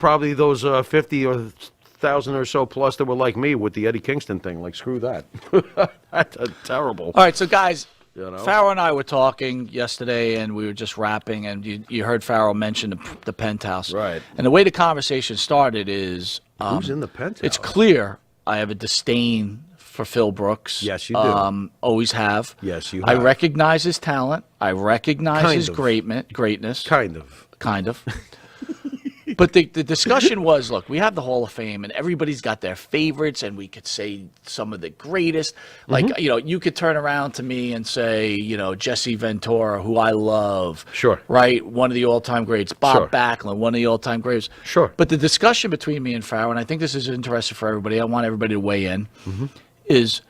probably those 50 or 1,000 or so plus that were like me with the Eddie Kingston thing. Like, screw that. That's terrible. All right, so guys, You know? Farrell and I were talking yesterday, and we were just rapping, and you heard Farrell mention the Penthouse. Right. And the way the conversation started is... Who's in the Penthouse? It's clear I have a disdain for Phil Brooks. Yes, you do. Always have. Yes, you have. I recognize his talent. I recognize his greatness. Kind of. But the discussion was, look, we have the Hall of Fame, and everybody's got their favorites, and we could say some of the greatest. Like, you could turn around to me and say, Jesse Ventura, who I love. Sure. Right? One of the all-time greats. Bob Backlund, one of the all-time greats. Sure. But the discussion between me and Farrell, and I think this is interesting for everybody, I want everybody to weigh in, is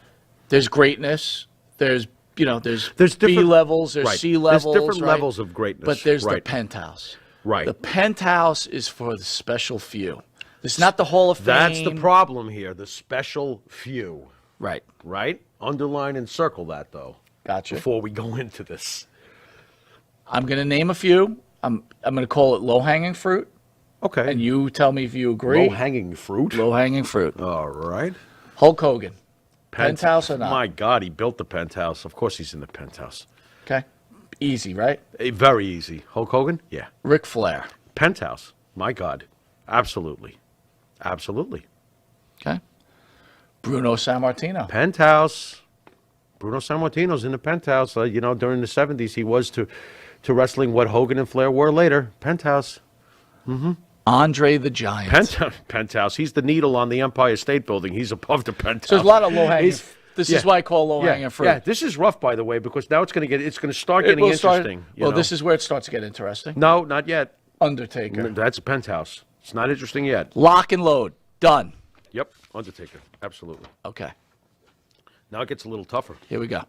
there's greatness, there's B levels, there's C levels. There's different levels of greatness. But there's the Penthouse. Right. The Penthouse is for the special few. It's not the Hall of Fame. That's the problem here, the special few. Right. Right? Underline and circle that, though. Gotcha. Before we go into this. I'm going to name a few. I'm going to call it low-hanging fruit. Okay. And you tell me if you agree. Low-hanging fruit? Low-hanging fruit. All right. Hulk Hogan. Penthouse or not? My God, he built the Penthouse. Of course he's in the Penthouse. Okay. Easy, right? Very easy. Hulk Hogan? Yeah. Ric Flair. Penthouse. My God. Absolutely. Absolutely. Okay. Bruno Sammartino. Penthouse. Bruno Sammartino's in the Penthouse. During the 70s, he was to wrestling what Hogan and Flair were later. Penthouse. Andre the Giant. Penthouse. He's the needle on the Empire State Building. He's above the Penthouse. So there's a lot of low-hanging. This is why I call low-hanging fruit. Yeah, this is rough, by the way, because now it's going to start getting interesting. This is where it starts to get interesting. No, not yet. Undertaker. That's a Penthouse. It's not interesting yet. Lock and load. Done. Yep, Undertaker. Absolutely. Okay. Now it gets a little tougher. Here we go.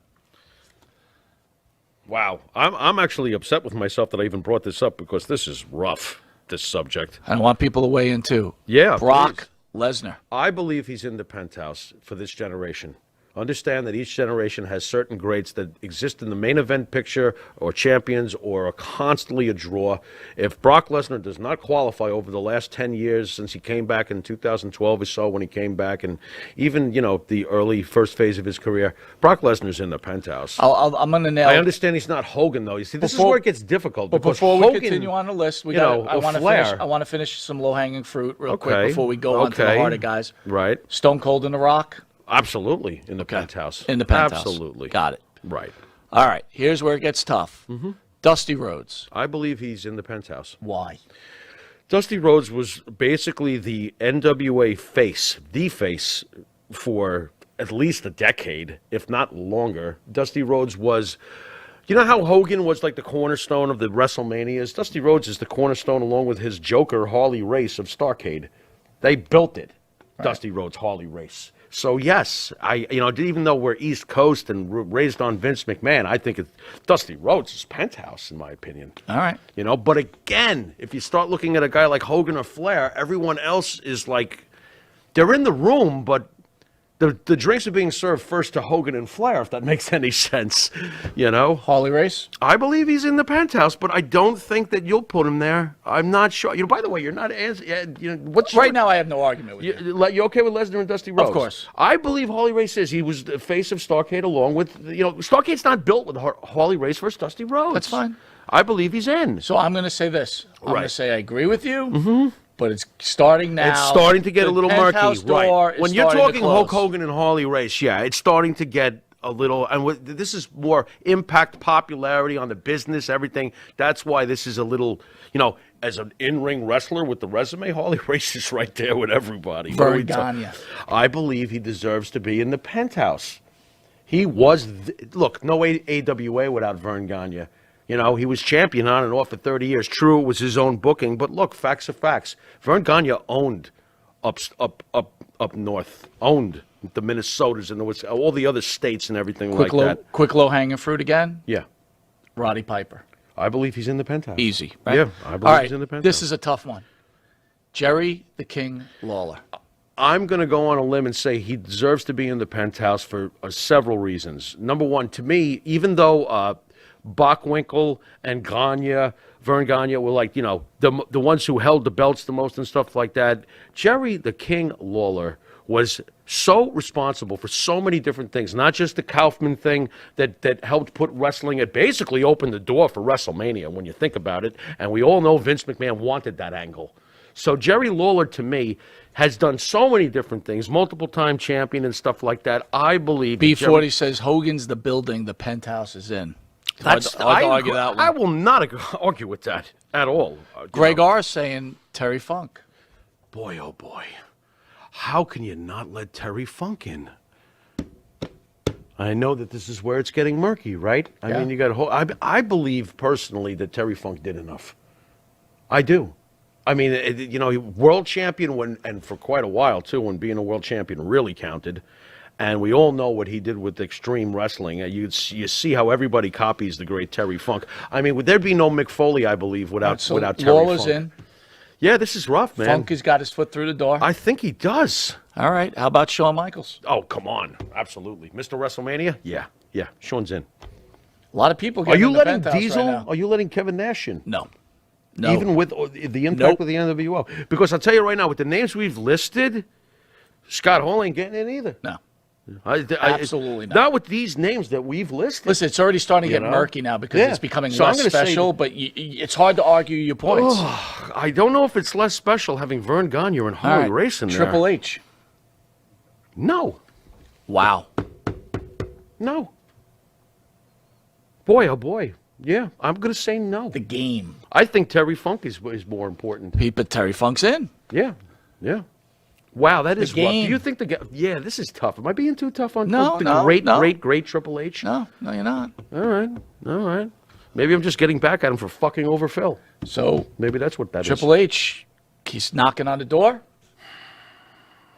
Wow. I'm actually upset with myself that I even brought this up because this is rough, this subject. I want people to weigh in, too. Yeah, Brock Lesnar. I believe he's in the Penthouse for this generation. Understand that each generation has certain greats that exist in the main event picture or champions or are constantly a draw. If Brock Lesnar does not qualify over the last 10 years since he came back in 2012 or so when he came back, and even, the early first phase of his career, Brock Lesnar's in the Penthouse. I'm going to nail it. I understand he's not Hogan, though. You see, this is where it gets difficult. But before we continue on the list, I want to finish some low-hanging fruit real quick before we go on to the harder guys. Right. Stone Cold and The Rock. Absolutely, in the Penthouse. In the Penthouse. Absolutely. Got it. Right. All right, here's where it gets tough. Dusty Rhodes. I believe he's in the Penthouse. Why? Dusty Rhodes was basically the NWA face, for at least a decade, if not longer. Dusty Rhodes was... You know how Hogan was like the cornerstone of the WrestleManias? Dusty Rhodes is the cornerstone along with his Joker, Harley Race of Starrcade. They built it. Right. Dusty Rhodes, Harley Race. So yes, even though we're East Coast and raised on Vince McMahon, I think Dusty Rhodes is Penthouse, in my opinion. All right. But again, if you start looking at a guy like Hogan or Flair, everyone else is like, they're in the room, but the drinks are being served first to Hogan and Flair, if that makes any sense. Harley Race? I believe he's in the Penthouse, but I don't think that you'll put him there. I'm not sure. By the way, you're not answering. Right now, I have no argument with you. You okay with Lesnar and Dusty Rhodes? Of course. I believe Harley Race is. He was the face of Starrcade along with, Starrcade's not built with Harley Race versus Dusty Rhodes. That's fine. I believe he's in. So I'm going to say this. I'm going to say I agree with you. But it's starting now. It's starting to get a little murky, right? When you're talking Hulk Hogan and Harley Race, it's starting to get a little. And this is more impact, popularity on the business, everything. That's why this is a little, as an in-ring wrestler with the resume, Harley Race is right there with everybody. Vern Gagne. I believe he deserves to be in the Penthouse. He was, look, no AWA without Vern Gagne. He was champion on and off for 30 years. True, it was his own booking, but look, facts are facts. Vern Gagne owned up north, owned the Minnesotas and all the other states and everything that. Quick low-hanging fruit again? Yeah. Roddy Piper. I believe he's in the Penthouse. Easy, right? Yeah, I believe he's in the Penthouse. This is a tough one. Jerry the King Lawler. I'm going to go on a limb and say he deserves to be in the Penthouse for several reasons. Number one, to me, even though Bockwinkel and Vern Gagne were like, the ones who held the belts the most and stuff like that. Jerry the King Lawler was so responsible for so many different things, not just the Kaufman thing that helped put wrestling, it basically opened the door for WrestleMania when you think about it, and we all know Vince McMahon wanted that angle. So Jerry Lawler, to me, has done so many different things, multiple-time champion and stuff like that. I believe... B40 says Hogan's the building the Penthouse is in. Hard to argue that one. I will not argue with that at all. Greg R. is saying Terry Funk. Boy, oh boy. How can you not let Terry Funk in? I know that this is where it's getting murky, right? I mean, you got I believe personally that Terry Funk did enough. I do. I mean, world champion and for quite a while too, when being a world champion really counted. And we all know what he did with Extreme Wrestling. You see how everybody copies the great Terry Funk. I mean, would there be no Mick Foley, I believe, without Terry Lawler's Funk? in. Yeah, this is rough, man. Funk has got his foot through the door. I think he does. All right. How about Shawn Michaels? Oh, come on. Absolutely. Mr. WrestleMania? Yeah. Shawn's in. A lot of people Are getting you in the letting Penthouse Diesel? right now. Are you letting Kevin Nash in? No. Even with the impact with the NWO? Because I'll tell you right now, with the names we've listed, Scott Hall ain't getting in either. No. Absolutely not. Not with these names that we've listed. Listen, it's already starting to get murky now because it's becoming less special, but it's hard to argue your points. Oh, I don't know if it's less special having Vern Gagne and Harley Race in there. Triple H. No. Wow. No. Boy, oh boy. Yeah, I'm going to say no. The game. I think Terry Funk is more important. But Terry Funk's in. Yeah. Wow, that is rough. game. Do you think yeah, this is tough. Am I being too tough on No, the no, great Triple H? No, you're not. All right. Maybe I'm just getting back at him for fucking over Phil. So maybe that's what that is. Triple H, he's knocking on the door,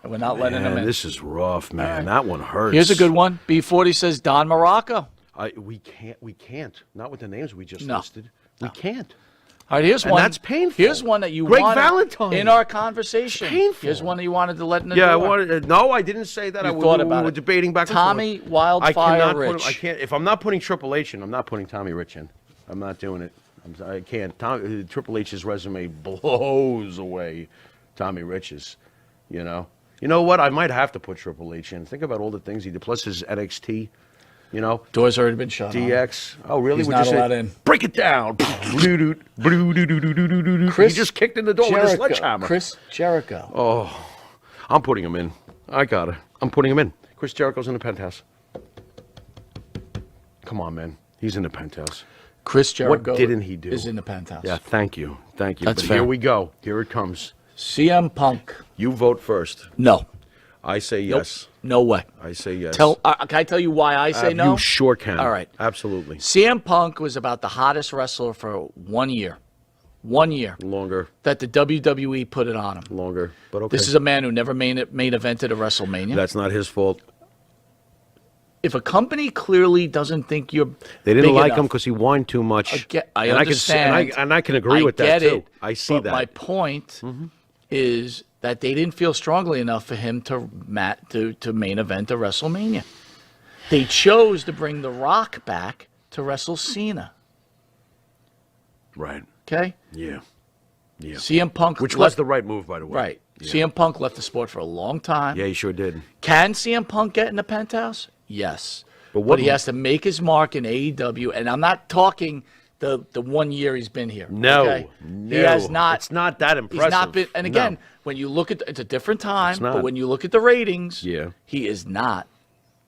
and we're not letting him in. This is rough, man. That one hurts. Here's a good one. B40 says Don Morocco. We can't. Not with the names we just listed. We can't. All right, here's one. That's painful. Here's one that you Greg wanted Valentine. in our conversation. It's painful. Here's one that you wanted to let in the door. I wanted. No, I didn't say that. You thought about we were it. debating back and Tommy forth. Wildfire Rich. I can't. If I'm not putting Triple H in, I'm not putting Tommy Rich in. I'm not doing it. I can't. Triple H's resume blows away Tommy Rich's. You know what? I might have to put Triple H in. Think about all the things he did. Plus his NXT. Door's already been shut. DX. Oh, really? He's not allowed in. Break it down. He just kicked in the door with a sledgehammer. Chris Jericho. Oh, I'm putting him in. I got it. I'm putting him in. Chris Jericho's in the Penthouse. Come on, man. He's in the Penthouse. Chris Jericho. What didn't he do? Is in the Penthouse. Yeah, thank you. That's but fair. Here we go. Here it comes. CM Punk. You vote first. No. I say yes. No way. I say yes. Can I tell you why I say no? You sure can. All right. Absolutely. CM Punk was about the hottest wrestler for 1 year. 1 year. Longer. That the WWE put it on him. Longer. But okay. This is a man who never main evented a WrestleMania. That's not his fault. If a company clearly doesn't think you're They didn't big like enough, him because he whined too much. I understand. And I can agree with that, get too. it, I see but that. my point is that they didn't feel strongly enough for him to main event a WrestleMania. They chose to bring The Rock back to wrestle Cena. Right. Okay? Yeah. CM Punk. Which was the right move, by the way. Right. Yeah. CM Punk left the sport for a long time. Yeah, he sure did. Can CM Punk get in the Penthouse? Yes. But he has to make his mark in AEW, and I'm not talking the 1 year he's been here. No, okay? no. He has not. It's not that impressive. He's not been. And again, when you look at it's a different time, not. but when you look at the ratings, Yeah. he is not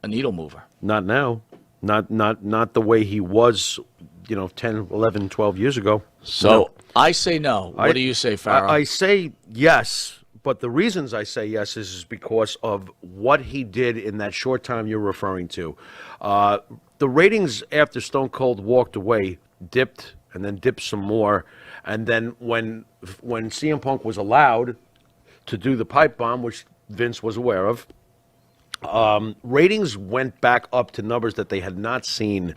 a needle mover. Not now. Not the way he was, 10, 11, 12 years ago. So No. I say no. What do you say, Farrell? I say yes, but the reasons I say yes is because of what he did in that short time you're referring to. The ratings after Stone Cold walked away dipped and then dipped some more. And then when CM Punk was allowed to do the pipe bomb, which Vince was aware of, ratings went back up to numbers that they had not seen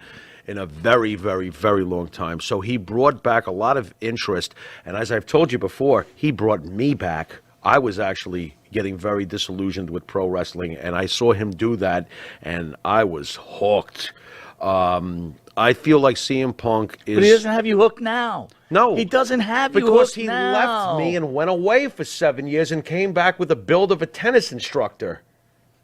in a very, very, very long time. So he brought back a lot of interest. And as I've told you before, he brought me back. I was actually getting very disillusioned with pro wrestling, and I saw him do that, and I was hooked. I feel like CM Punk is. But he doesn't have you hooked now. No. He doesn't have you because hooked he now. left me and went away for 7 years and came back with the build of a tennis instructor.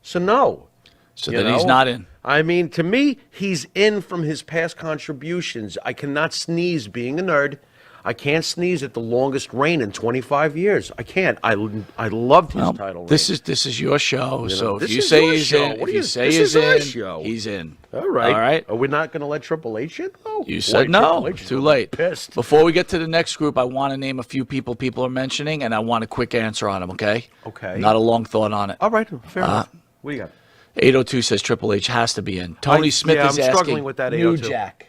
So no. So then he's not in. I mean, to me, he's in from his past contributions. I cannot sneeze being a nerd. I can't sneeze at the longest reign in 25 years. I can't. I loved his title reign. This is your show. So this if you is say your he's show. in, What if do you you- say this he's is our in, show. he's in. All right. All right. Are we not going to let Triple H in? Oh, You boy, said no. Triple H is Too gonna late. be Pissed. Before we get to the next group, I want to name a few people are mentioning, and I want a quick answer on them. Okay. Okay. Not a long thought on it. All right. Fair enough. What do you got? 802 says Triple H has to be in. Tony Smith yeah, is I'm asking. struggling with that New 802. Jack.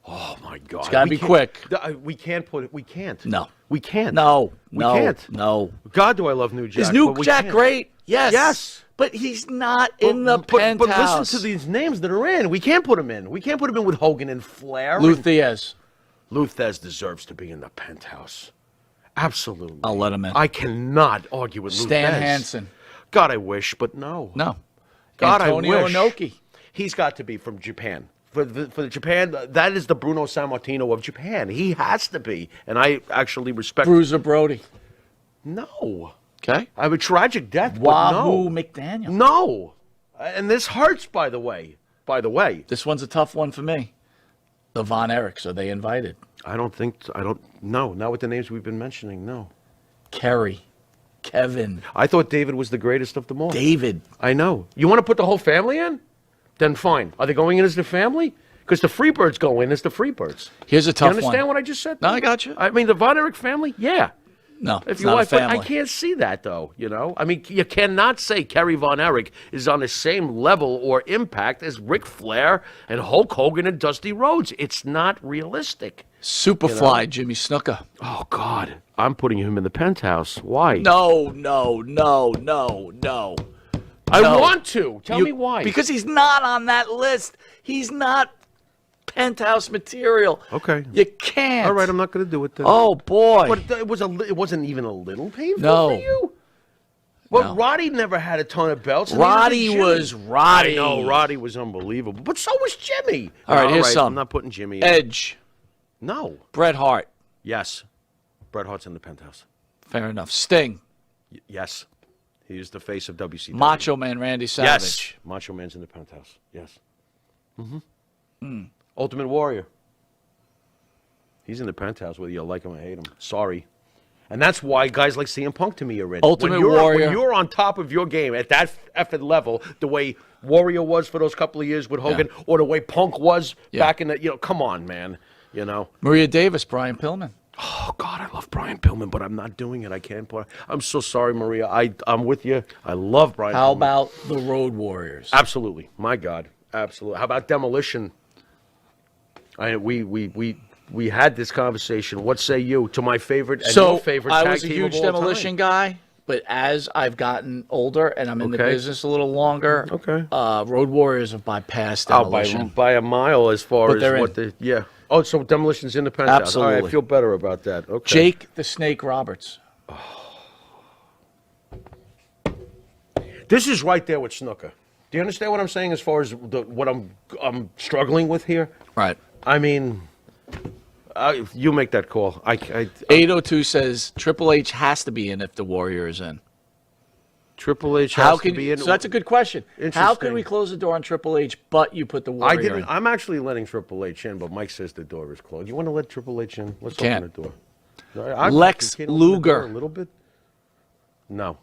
Oh my God! It's gotta We be can't- quick. We can't put it. We can't. No. We can't. No. We No. can't. No. God, do I love New Jack? Is New but we Jack can't. great? Yes. Yes. But he's not in the But Penthouse. listen to these names that are in. We can't put him in. We can't put him in with Hogan and Flair. Lou Thesz. Lou Thesz deserves to be in the Penthouse. Absolutely. I'll let him in. I cannot argue with Lou Stan Thesz. Hansen. God, I wish, but no. No. God, Antonio I wish. Inoki. He's got to be from Japan. For the Japan, that is the Bruno Sammartino of Japan. He has to be, and I actually respect. Bruiser Brody. No, Okay. I have a tragic death. Wahoo but no. McDaniel. No, and this hurts. By the way, This one's a tough one for me. The Von Erichs, are they invited? I don't. No, not with the names we've been mentioning. No, Kerry. Kevin. I thought David was the greatest of them all. David. I know. You want to put the whole family in? Then fine. Are they going in as the family? Because the Freebirds go in as the Freebirds. Here's a You tough one. understand what I just said? No, I got you. I mean, the Von Erich family? Yeah. No, If it's you not like, a but family. I can't see that though. You know, I mean, you cannot say Kerry Von Erich is on the same level or impact as Ric Flair and Hulk Hogan and Dusty Rhodes. It's not realistic. Superfly, Jimmy Snuka. Oh God, I'm putting him in the Penthouse. Why? No. I no. want to. Tell me why. Because he's not on that list. He's not Penthouse material. Okay. You can't. All right, I'm not going to do it then. Oh boy. But it wasn't even a little painful No. for you. Well, No. Roddy never had a ton of belts. and Roddy neither did was Jimmy. Roddy. I know, Roddy was unbelievable, but so was Jimmy. All right, here's some. I'm not putting Jimmy in. Edge. No. Bret Hart. Yes. Bret Hart's in the Penthouse. Fair enough. Sting. Yes. He is the face of WCW. Macho Man Randy Savage. Yes. Macho Man's in the Penthouse. Yes. Ultimate Warrior. He's in the Penthouse whether you like him or hate him. Sorry. And that's why guys like CM Punk to me are in. Ultimate when Warrior. When you're on top of your game at that effort level, the way Warrior was for those couple of years with Hogan, or the way Punk was back in the, come on, man. Maria Davis, Brian Pillman. Oh, God, I love Brian Pillman, but I'm not doing it. I can't put. I'm so sorry, Maria. I'm with you. I love Brian How Pillman. about the Road Warriors? Absolutely. My God. Absolutely. How about Demolition? We had this conversation. What say you to my favorite and your favorite I tag was a team of huge all Demolition time? guy, but as I've gotten older and I'm in the Okay. business a little longer, Okay. Road Warriors have bypassed Oh, Demolition. by a mile as far But as they're what in. the yeah. Oh, so Demolition's in the Penthouse. All right, I Absolutely. feel better about that. Okay. Jake the Snake Roberts. This is right there with Snuka. Do you understand what I'm saying as far as what I'm struggling with here? Right. I mean, you make that call. 802 says Triple H has to be in if the Warrior is in. Triple H How has can to be in. So that's a good question. How Interesting. can we close the door on Triple H, but you put the Warrior I didn't. in? I'm actually letting Triple H in, but Mike says the door is closed. You want to let Triple H in? Let's Can't. open the door. Lex Can't open the door Luger. a little bit. No,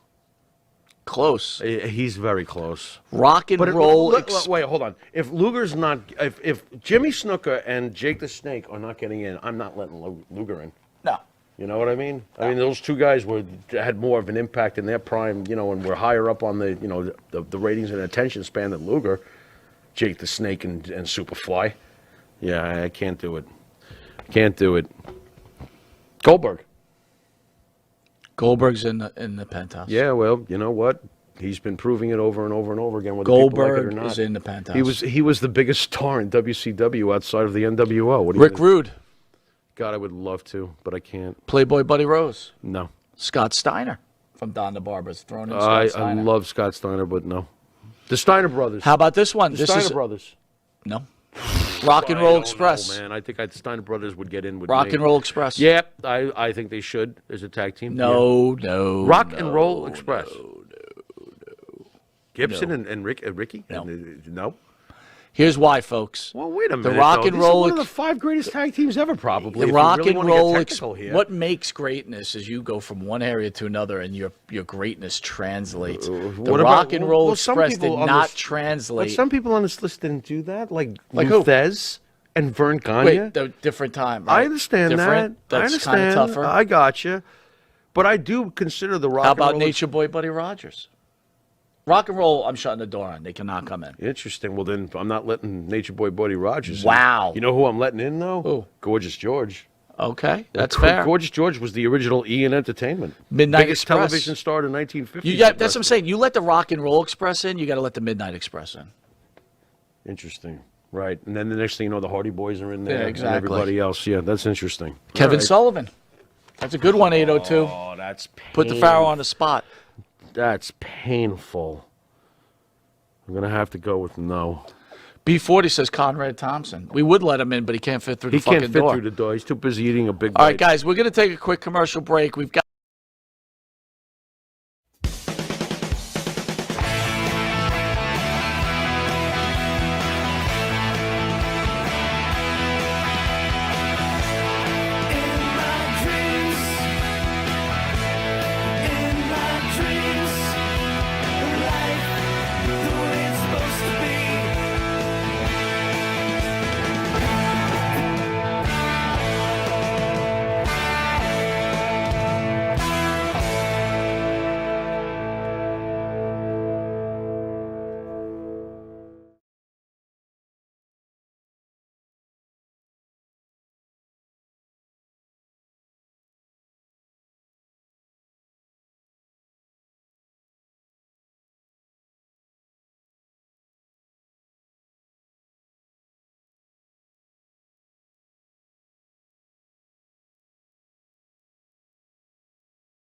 Close. he's very close. Rock and But roll. wait, hold on. If Luger's not, if Jimmy Snuka and Jake the Snake are not getting in, I'm not letting Luger in. No. You know what I mean? I mean, those two guys had more of an impact in their prime, and were higher up on the ratings and attention span than Luger, Jake the Snake and Superfly. Yeah, I can't do it. Can't do it. Goldberg. Goldberg's in the Penthouse. Yeah, well, you know what? He's been proving it over and over and over again. Whether people like it or Goldberg not. is in the Penthouse. He was the biggest star in WCW outside of the NWO. What do you Rick think? Rude. God, I would love to, but I can't. Playboy Buddy Rose. No. Scott Steiner from Don the Barber's thrown in I Scott Steiner. love Scott Steiner, but no. The Steiner brothers. How about this one? The This Steiner is brothers. no. Rock and I Roll don't Express. know, man. I think the Steiner brothers would get in with Rock me. and Roll Express. Yep, I think they should as a tag team. No, Yeah. no. Rock no, and Roll Express. No. Gibson and Ricky? No. No? Here's why, folks. Well, wait a minute. Rock though. and These Roll are one of the 5 greatest tag teams ever, probably. The if Rock you really and want to get Roll technical here. What makes greatness is you go from one area to another, and your greatness translates. The what Rock about- and Roll well, some Express did people on not this- translate. But some people on this list didn't do that, like who? Thez and Vern Gagne. Wait, the different time. Right? I understand Different? that. That's I understand. kind of tougher. I got you. But I do consider the Rock How and about Roll Nature Boy Buddy Rogers? Rock and Roll, I'm shutting the door on. They cannot come in. Interesting. Well, then I'm not letting Nature Boy Buddy Rogers in. Wow. You know who I'm letting in, though? Who? Gorgeous George. Okay, that's fair. Gorgeous George was the original Ian Entertainment. Midnight Biggest Express. television star in the 1950s. You got, that's what I'm saying. You let the Rock and Roll Express in, you got to let the Midnight Express in. Interesting. Right. And then the next thing you know, the Hardy Boys are in there. Yeah, exactly. And everybody else. Yeah, that's interesting. Kevin All right. Sullivan. That's a good one, 802. Oh, that's painful. Put the Pharaoh on the spot. That's painful. I'm going to have to go with no. B40 says Conrad Thompson. We would let him in, but he can't fit through the He fucking can't fit door. through the door. He's too busy eating a big All right, bite. guys, we're going to take a quick commercial break. We've got